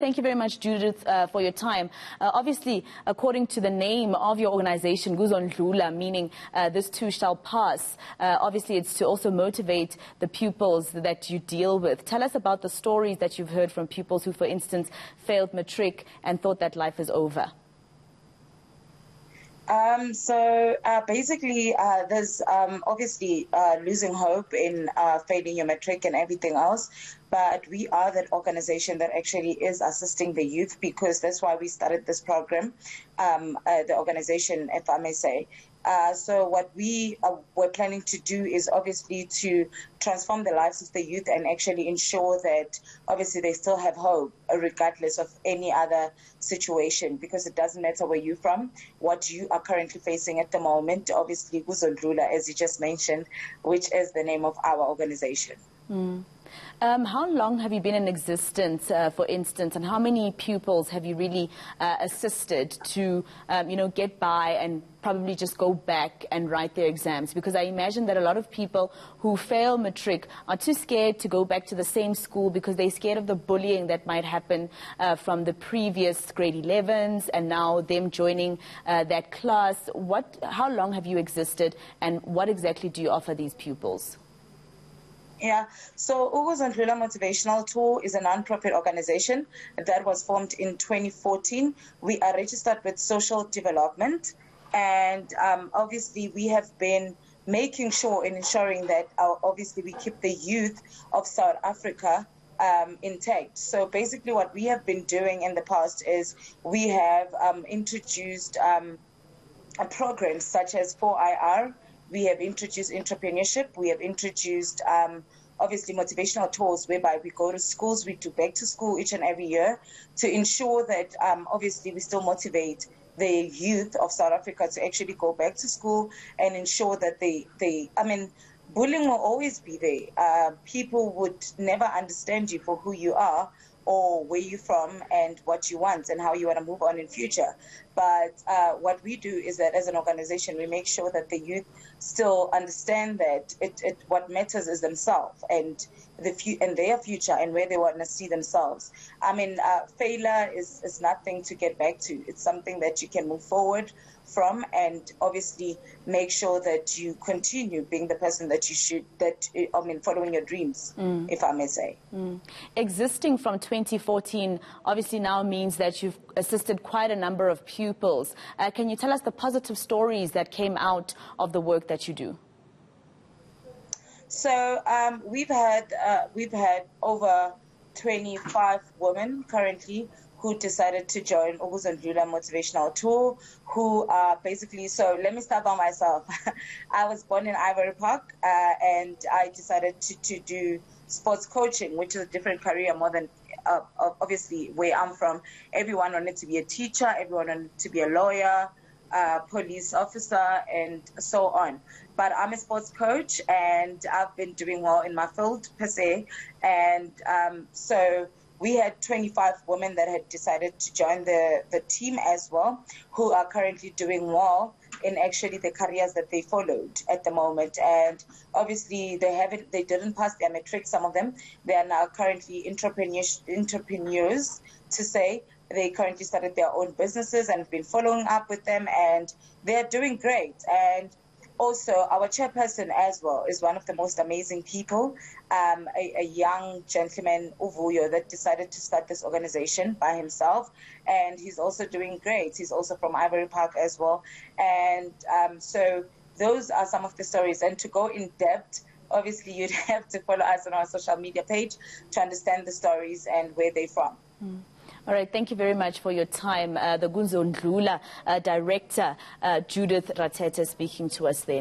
Thank you very much, Judith, for your time. Obviously, according to the name of your organization, Kuzondlula, meaning this too shall pass, obviously it's to also motivate the pupils that you deal with. Tell us about the stories that you've heard from pupils who, for instance, failed matric and thought that life is over. Basically, there's obviously losing hope in failing your matric and everything else. But we are that organization that actually is assisting the youth, because that's why we started this program, the organization, if I may say. So what we're planning to do is obviously to transform the lives of the youth and actually ensure that obviously they still have hope regardless of any other situation, because it doesn't matter where you're from, what you are currently facing at the moment. Obviously, Kuzondlula, as you just mentioned, which is the name of our organization. How long have you been in existence, for instance, and how many pupils have you really assisted to, get by and probably just go back and write their exams? Because I imagine that a lot of people who fail matric are too scared to go back to the same school because they're scared of the bullying that might happen from the previous grade 11s and now them joining that class. How long have you existed, and what exactly do you offer these pupils? Yeah, so Kuzondlula Motivational Tour is a non-profit organization that was formed in 2014. We are registered with social development, and obviously we have been making sure and ensuring that obviously we keep the youth of South Africa intact. So basically what we have been doing in the past is we have introduced programs such as 4IR. We have introduced entrepreneurship. We have introduced, obviously, motivational tours whereby we go to schools. We do back to school each and every year to ensure that, obviously, we still motivate the youth of South Africa to actually go back to school and ensure that bullying will always be there. People would never understand you for who you are or where you're from and what you want and how you want to move on in future. But what we do is that as an organization, we make sure that the youth still understand that what matters is themselves and their future and where they want to see themselves. Failure is nothing to get back to. It's something that you can move forward from, and obviously make sure that you continue being the person that you should, following your dreams, if I may say. Existing from 2014 obviously now means that you've assisted quite a number of pupils. Can you tell us the positive stories that came out of the work that you do? So we've had over 25 women currently who decided to join Kuzondlula Motivational Tour, who are basically, so let me start by myself. I was born in Ivory Park, and I decided to do sports coaching, which is a different career more than obviously where I'm from. Everyone wanted to be a teacher, everyone wanted to be a lawyer, police officer, and so on. But I'm a sports coach, and I've been doing well in my field per se. And so we had 25 women that had decided to join the team as well, who are currently doing well in actually the careers that they followed at the moment. And obviously they didn't pass their matric, some of them. They are now currently entrepreneurs to say. They currently started their own businesses and have been following up with them, and they're doing great. And also, our chairperson as well is one of the most amazing people, a young gentleman, Uvuyo, that decided to start this organization by himself, and he's also doing great. He's also from Ivory Park as well. And so those are some of the stories. And to go in depth, obviously, you'd have to follow us on our social media page to understand the stories and where they're from. All right, thank you very much for your time. The Kuzondlula director, Judith Rathethe, speaking to us then.